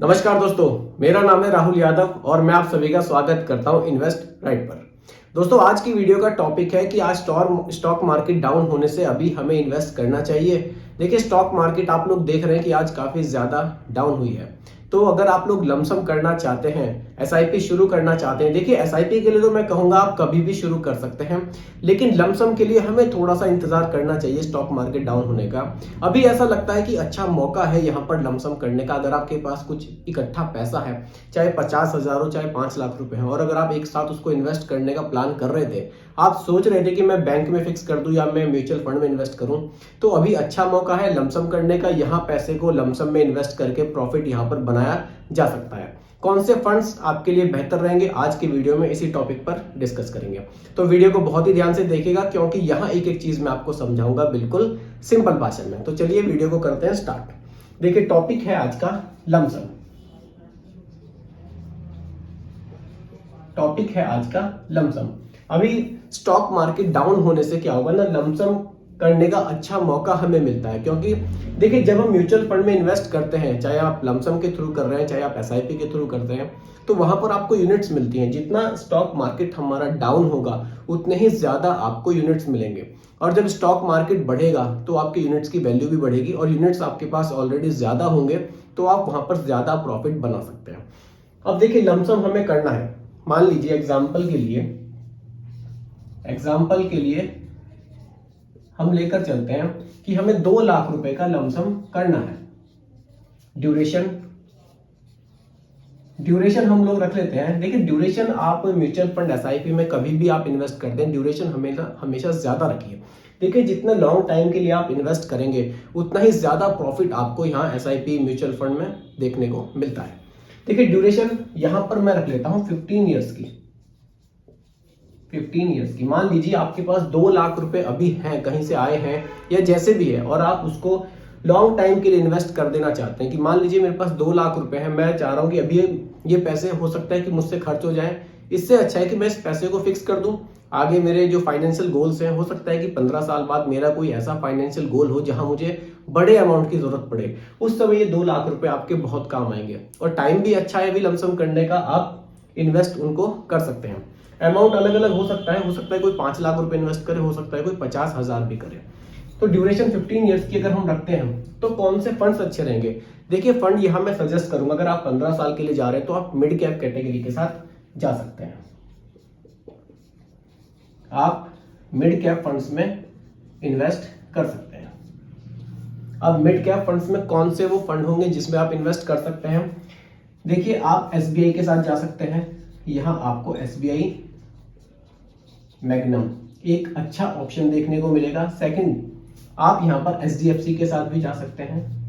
नमस्कार दोस्तों, मेरा नाम है राहुल यादव और मैं आप सभी का स्वागत करता हूं इन्वेस्ट राइट पर। दोस्तों, आज की वीडियो का टॉपिक है कि आज स्टॉक मार्केट डाउन होने से अभी हमें इन्वेस्ट करना चाहिए। देखिए, स्टॉक मार्केट आप लोग देख रहे हैं कि आज काफी ज्यादा डाउन हुई है। तो अगर आप लोग लमसम करना चाहते हैं, एसआईपी शुरू करना चाहते हैं, देखिए एसआईपी के लिए तो मैं कहूंगा आप कभी भी शुरू कर सकते हैं, लेकिन लमसम के लिए हमें थोड़ा सा इंतजार करना चाहिए स्टॉक मार्केट डाउन होने का। अभी ऐसा लगता है कि अच्छा मौका है यहाँ पर लमसम करने का। अगर आपके पास कुछ इकट्ठा पैसा है, चाहे 50,000 हो चाहे 5 लाख रुपए हो, और अगर आप एक साथ उसको इन्वेस्ट करने का प्लान कर रहे थे, आप सोच रहे थे कि मैं बैंक में फिक्स कर दूं या मैं म्यूचुअल फंड में इन्वेस्ट करूं, तो अभी अच्छा मौका है लमसम करने का। यहाँ पैसे को लमसम में इन्वेस्ट करके प्रॉफिट यहाँ पर बनाया जा सकता है। कौन से फंड्स आपके लिए बेहतर रहेंगे, आज की वीडियो में इसी टॉपिक पर डिस्कस करेंगे। तो वीडियो को बहुत ही ध्यान से देखिएगा, क्योंकि यहाँ एक एक चीज मैं आपको समझाऊंगा बिल्कुल सिंपल भाषा में। तो चलिए वीडियो को करते हैं स्टार्ट। देखिए, टॉपिक है आज का लमसम। टॉपिक है आज का लमसम। अभी स्टॉक मार्केट डाउन होने से क्या होगा ना, लमसम करने का अच्छा मौका हमें मिलता है। क्योंकि देखिए, जब हम म्यूचुअल फंड में इन्वेस्ट करते हैं, चाहे आप लमसम के थ्रू कर रहे हैं चाहे आप एसआईपी के थ्रू करते हैं, तो वहां पर आपको यूनिट्स मिलती हैं। जितना स्टॉक मार्केट हमारा डाउन होगा उतने ही ज्यादा आपको यूनिट्स मिलेंगे, और जब स्टॉक मार्केट बढ़ेगा तो आपके यूनिट्स की वैल्यू भी बढ़ेगी, और यूनिट्स आपके पास ऑलरेडी ज्यादा होंगे तो आप वहां पर ज्यादा प्रॉफिट बना सकते हैं। अब देखिए, लमसम हमें करना है। मान लीजिए एग्जाम्पल के लिए हम लेकर चलते हैं कि हमें 2 लाख रुपए का लमसम करना है। ड्यूरेशन हम लोग रख लेते हैं। देखिए, ड्यूरेशन आप म्यूचुअल फंड एसआईपी में कभी भी आप इन्वेस्ट करते हैं, ड्यूरेशन हमेशा ज्यादा रखिए। देखिए, जितना लॉन्ग टाइम के लिए आप इन्वेस्ट करेंगे उतना ही ज्यादा प्रॉफिट आपको यहाँ एसआईपी म्यूचुअल फंड में देखने को मिलता है। देखिए, ड्यूरेशन यहां पर मैं रख लेता हूं 15 ईयर्स की। 15 ईयर्स की। मान लीजिए आपके पास 2 लाख रुपए अभी हैं, कहीं से आए हैं या जैसे भी है, और आप उसको लॉन्ग टाइम के लिए इन्वेस्ट कर देना चाहते हैं कि मान लीजिए मेरे पास 2 लाख रुपए हैं, मैं चाह रहा हूं कि अभी ये पैसे हो सकता है कि मुझसे खर्च हो जाए। इससे अच्छा है कि मैं इस पैसे को फिक्स कर दूं। आगे मेरे जो फाइनेंशियल गोल्स हैं, हो सकता है कि 15 साल बाद मेरा कोई ऐसा फाइनेंशियल गोल हो जहां मुझे बड़े अमाउंट की जरूरत पड़े, उस समय ये 2 लाख रुपए आपके बहुत काम आएंगे। और टाइम भी अच्छा है अभी लमसम करने का, आप इन्वेस्ट उनको कर सकते हैं। अमाउंट अलग अलग हो सकता है कोई 5 लाख रुपए इन्वेस्ट करे, हो सकता है कोई 50,000 भी करे। तो ड्यूरेशन 15 ईयर्स की अगर हम रखते हैं तो कौन से फंड्स अच्छे रहेंगे? देखिए, फंड यहां मैं सजेस्ट करूंगा, अगर आप 15 साल के लिए जा रहे हैं तो आप मिड कैप कैटेगरी के साथ जा सकते हैं। आप मिड कैप फंड्स में इन्वेस्ट कर सकते हैं। अब मिड कैप फंड्स में कौन से वो फंड होंगे जिसमें आप इन्वेस्ट कर सकते हैं? देखिए, आप एसबीआई के साथ जा सकते हैं। यहां आपको एसबीआई मैग्नम एक अच्छा ऑप्शन देखने को मिलेगा। सेकंड, आप यहां पर एचडीएफसी के साथ भी जा सकते हैं।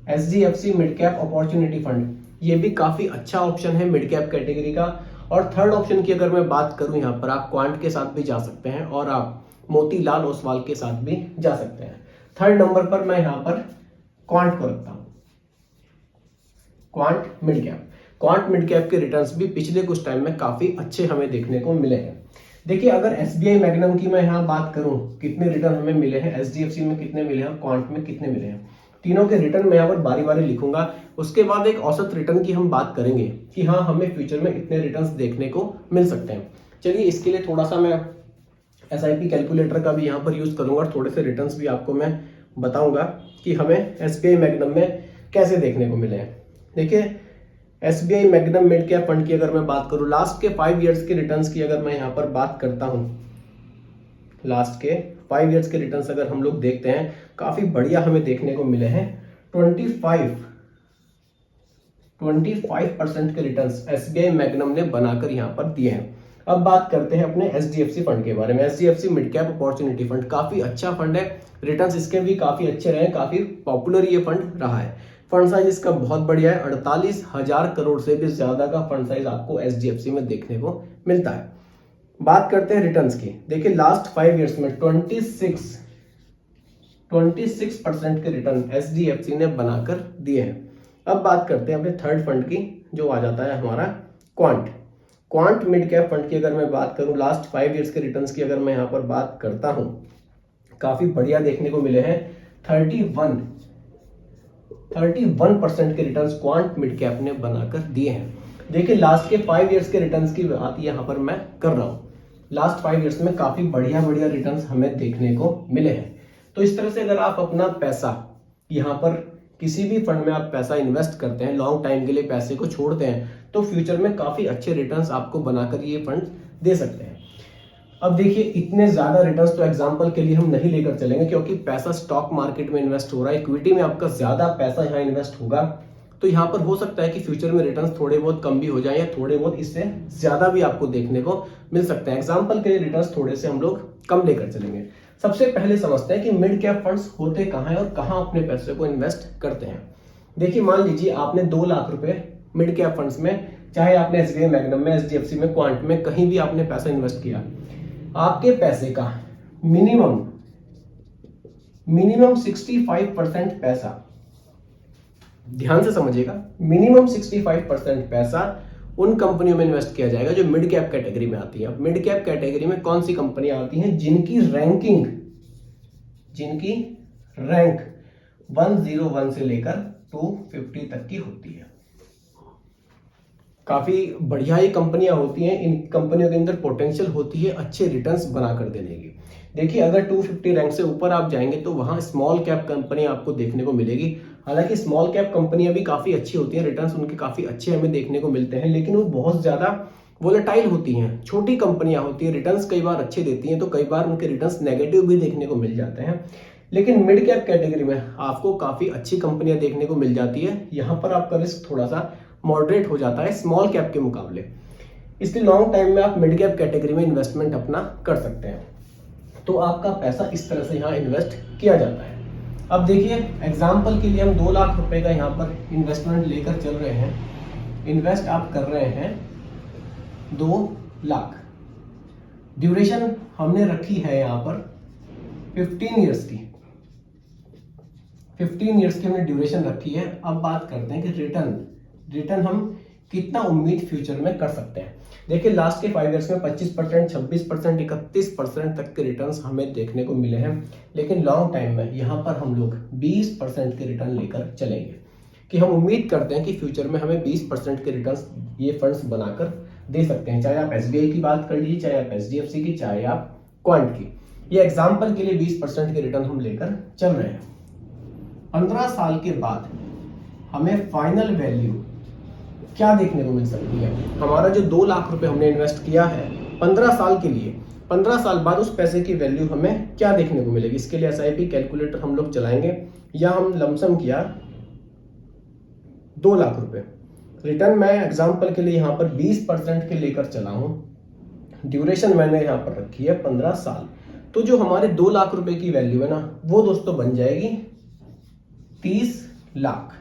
HDFC mid cap opportunity fund, ये भी काफी अच्छा ऑप्शन है मिड कैप कैटेगरी का। और थर्ड ऑप्शन की अगर मैं बात करूं, यहां पर आप क्वांट के साथ भी जा सकते हैं और आप मोतीलाल ओसवाल के साथ भी जा सकते हैं। थर्ड नंबर पर मैं यहां पर क्वांट को रखता हूं, क्वांट मिड कैप के रिटर्न्स भी पिछले कुछ टाइम में काफी अच्छे हमें देखने को मिले हैं। देखिए, अगर एसबीआई मैग्नम की मैं यहां बात करूं, कितने रिटर्न हमें मिले हैं, एचडीएफसी में कितने मिले हैं, क्वांट में कितने मिले हैं, तीनों के रिटर्न मैं यहाँ पर बारी बारी लिखूंगा। उसके बाद एक औसत रिटर्न की हम बात करेंगे कि हाँ, हमें फ्यूचर में इतने रिटर्न्स देखने को मिल सकते हैं। चलिए, इसके लिए थोड़ा सा मैं एसआईपी कैलकुलेटर का भी यहाँ पर यूज करूंगा और थोड़े से रिटर्न्स भी आपको मैं बताऊंगा कि हमें एसबीआई मैग्नम में कैसे देखने को मिले हैं। देखिए, SBI magnum mid cap fund की अगर मैं बात करूं, लास्ट के 5 इयर्स के रिटर्न्स की अगर मैं यहां पर बात करता हूं, लास्ट के 5 इयर्स के रिटर्न्स अगर हम लोग देखते हैं, काफी बढ़िया हमें देखने को मिले हैं। 25% के रिटर्न्स एसबीआई मैग्नम ने बनाकर यहां पर दिए हैं। अब बात करते हैं अपने एचडीएफसी फंड के बारे में। HDFC mid cap opportunity fund काफी अच्छा फंड है, रिटर्न्स इसके भी काफी अच्छे रहे, काफी पॉपुलर ये फंड रहा है। फंड साइज इसका बहुत बढ़िया है, 48,000 करोड़ से भी ज्यादा का फंड साइज आपको एचडीएफसी में देखने को मिलता है। बात करते हैं रिटर्न्स की। देखिए, लास्ट 5 इयर्स में 26% के रिटर्न एचडीएफसी ने बनाकर दिए हैं। अब बात करते हैं अपने थर्ड फंड की, जो आ जाता है हमारा क्वांट मिड कैप फंड की अगर मैं बात करूं, लास्ट 5 इयर्स के रिटर्न्स की अगर मैं यहां पर बात करता हूं, काफी बढ़िया देखने को मिले हैं। 31% के रिटर्न्स क्वांट मिड कैप ने बनाकर दिए हैं। देखिए लास्ट के 5 इयर्स के रिटर्न्स की बात यहाँ पर मैं कर रहा हूँ। लास्ट 5 इयर्स में काफी बढ़िया बढ़िया रिटर्न्स हमें देखने को मिले हैं। तो इस तरह से अगर आप अपना पैसा यहाँ पर किसी भी फंड में आप पैसा इन्वेस्ट करते हैं, लॉन्ग टाइम के लिए पैसे को छोड़ते हैं, तो फ्यूचर में काफी अच्छे रिटर्न्स आपको बनाकर ये फंड दे सकते हैं। अब देखिए इतने ज्यादा रिटर्न्स तो एग्जांपल के लिए हम नहीं लेकर चलेंगे, क्योंकि पैसा स्टॉक मार्केट में इन्वेस्ट हो रहा है, इक्विटी में आपका ज्यादा पैसा यहाँ इन्वेस्ट होगा, तो यहाँ पर हो सकता है कि फ्यूचर में रिटर्न्स थोड़े बहुत कम भी हो जाए या थोड़े बहुत इससे ज्यादा भी आपको देखने को मिल सकते हैं। एग्जाम्पल के लिए रिटर्न्स थोड़े से हम लोग कम लेकर चलेंगे। सबसे पहले समझते हैं कि मिड कैप फंड्स होते कहाँ हैं और कहाँ अपने पैसे को इन्वेस्ट करते हैं। देखिए मान लीजिए आपने 2 लाख रुपए मिड कैप फंड्स में, चाहे आपने SBI मैग्नम में, HDFC में, क्वांट में, कहीं भी आपने पैसा इन्वेस्ट किया, आपके पैसे का मिनिमम 65% पैसा, ध्यान से समझिएगा, मिनिमम 65% पैसा उन कंपनियों में इन्वेस्ट किया जाएगा जो मिड कैप कैटेगरी में आती है। अब मिड कैप कैटेगरी में कौन सी कंपनियां आती हैं? जिनकी रैंक 101 से लेकर 250 तक की होती है। काफी बढ़िया ये कंपनियां होती हैं। इन कंपनियों के अंदर पोटेंशियल होती है अच्छे रिटर्न्स बनाकर देने की। देखिए अगर 250 रैंक से ऊपर आप जाएंगे तो वहां स्मॉल कैप कंपनी आपको देखने को मिलेगी। हालांकि स्मॉल कैप कंपनियां भी काफी अच्छी होती हैं, रिटर्न्स उनके काफी अच्छे हमें देखने को मिलते हैं, लेकिन वो बहुत ज्यादा वोलेटाइल होती हैं। छोटी कंपनियां होती हैं, रिटर्न्स कई बार अच्छे देती हैं, तो कई बार उनके रिटर्न्स नेगेटिव भी देखने को मिल जाते हैं। लेकिन मिड कैप कैटेगरी में आपको काफी अच्छी कंपनियां देखने को मिल जाती है। यहाँ पर आपका रिस्क थोड़ा सा मॉडरेट हो जाता है स्मॉल कैप के मुकाबले, इसलिए लॉन्ग टाइम में आप मिड कैप कैटेगरी में इन्वेस्टमेंट अपना कर सकते हैं। तो आपका पैसा इस तरह से यहाँ इन्वेस्ट किया जाता है। अब देखिए एग्जाम्पल के लिए हम 2 लाख रुपए का यहाँ पर इन्वेस्टमेंट लेकर चल रहे हैं। इन्वेस्ट आप कर रहे हैं 2 लाख। ड्यूरेशन हमने रखी है यहाँ पर 15 ईयर्स की। 15 ईयर्स की हमने ड्यूरेशन रखी है। अब बात करते हैं कि रिटर्न हम कितना उम्मीद फ्यूचर में कर सकते हैं। देखिए लास्ट के 5 इयर्स में 25%, 26%, 31% तक के रिटर्न्स हमें देखने को मिले हैं, लेकिन लॉन्ग टाइम में यहाँ पर हम लोग 20% के रिटर्न लेकर चलेंगे कि हम उम्मीद करते हैं कि फ्यूचर में हमें 20% के रिटर्न्स ये फंड्स बनाकर दे सकते हैं। चाहे आप SBI की बात कर लीजिए, चाहे आप HDFC की, चाहे आप क्वांट की। ये एग्जाम्पल के लिए 20% के रिटर्न हम लेकर चल रहे हैं। 15 साल के बाद हमें फाइनल वैल्यू क्या देखने को मिल सकती है? हमारा जो 2 लाख रुपए हमने इन्वेस्ट किया है 15 साल के लिए, 15 साल बाद उस पैसे की वैल्यू हमें क्या देखने को मिलेगी? इसके लिए SIP कैलकुलेटर हम लोग चलाएंगे, या हम लमसम किया 2 लाख रुपए। रिटर्न मैं एग्जांपल के लिए यहाँ पर 20% के लेकर चला हूं। ड्यूरेशन मैंने यहाँ पर रखी है 15 साल। तो जो हमारे 2 लाख रुपए की वैल्यू है ना, वो दोस्तों बन जाएगी 30 लाख।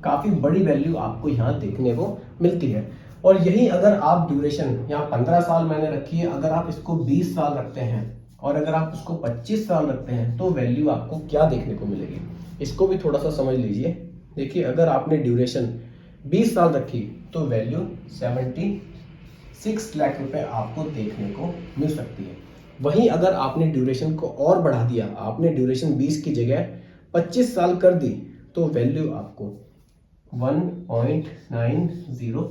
काफी बड़ी वैल्यू आपको यहाँ देखने को मिलती है। और यही अगर आप ड्यूरेशन यहाँ 15 साल मैंने रखी है, अगर आप इसको 20 साल रखते हैं और अगर आप उसको 25 साल रखते हैं तो वैल्यू आपको क्या देखने को मिलेगी, इसको भी थोड़ा सा समझ लीजिए। देखिए अगर आपने ड्यूरेशन 20 साल रखी तो वैल्यू 76 लाख रुपए आपको देखने को मिल सकती है। वहीं अगर आपने ड्यूरेशन को और बढ़ा दिया, आपने ड्यूरेशन 20 की जगह 25 साल कर दी, तो वैल्यू आपको 1.90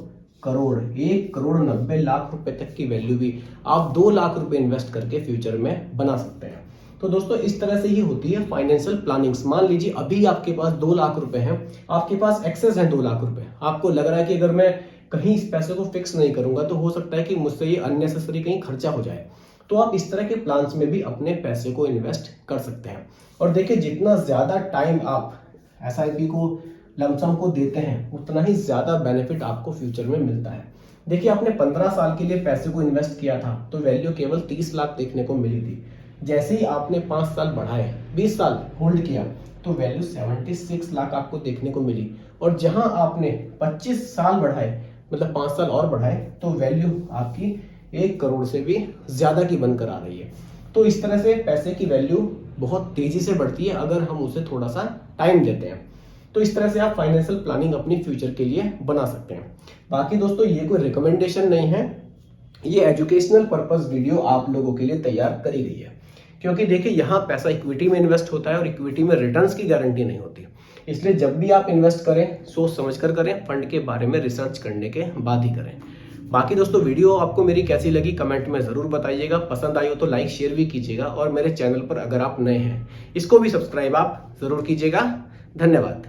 करोड़, 1,90,00,000 रुपए तक की वैल्यू भी आप 2 लाख रुपए इन्वेस्ट करके फ्यूचर में बना सकते हैं। तो दोस्तों इस तरह से ही होती है फाइनेंशियल प्लानिंग्स। मान लीजिए अभी आपके पास 2 लाख रुपए हैं, आपके पास एक्सेस है 2 लाख रुपए, आपको लग रहा है कि अगर मैं कहीं इस पैसे को फिक्स नहीं करूंगा तो हो सकता है कि मुझसे ये अननेसेसरी कहीं खर्चा हो जाए, तो आप इस तरह के प्लान्स में भी अपने पैसे को इन्वेस्ट कर सकते हैं। और देखिए जितना ज्यादा टाइम आप SIP को लमसम को देते हैं उतना ही ज्यादा बेनिफिट आपको फ्यूचर में मिलता है। देखिए आपने 15 साल के लिए पैसे को इन्वेस्ट किया था तो वैल्यू केवल 30 लाख देखने को मिली थी। जैसे ही आपने 5 साल बढ़ाए, 20 साल होल्ड किया, तो वैल्यू 76 लाख आपको देखने को मिली। और जहां आपने 25 साल बढ़ाए, मतलब 5 साल और बढ़ाए, तो वैल्यू आपकी 1 करोड़ से भी ज्यादा की बनकर आ रही है। तो इस तरह से पैसे की वैल्यू बहुत तेजी से बढ़ती है अगर हम उसे थोड़ा सा टाइम देते हैं। तो इस तरह से आप फाइनेंशियल प्लानिंग अपनी फ्यूचर के लिए बना सकते हैं। बाकी दोस्तों ये कोई रिकमेंडेशन नहीं है, ये एजुकेशनल पर्पस वीडियो आप लोगों के लिए तैयार करी गई है। क्योंकि देखिए यहाँ पैसा इक्विटी में इन्वेस्ट होता है और इक्विटी में रिटर्न्स की गारंटी नहीं होती। इसलिए जब भी आप इन्वेस्ट करें सोच समझ कर करें, फंड के बारे में रिसर्च करने के बाद ही करें। बाकी दोस्तों वीडियो आपको मेरी कैसी लगी कमेंट में ज़रूर बताइएगा। पसंद आई हो तो लाइक शेयर भी कीजिएगा और मेरे चैनल पर अगर आप नए हैं इसको भी सब्सक्राइब आप ज़रूर कीजिएगा। धन्यवाद।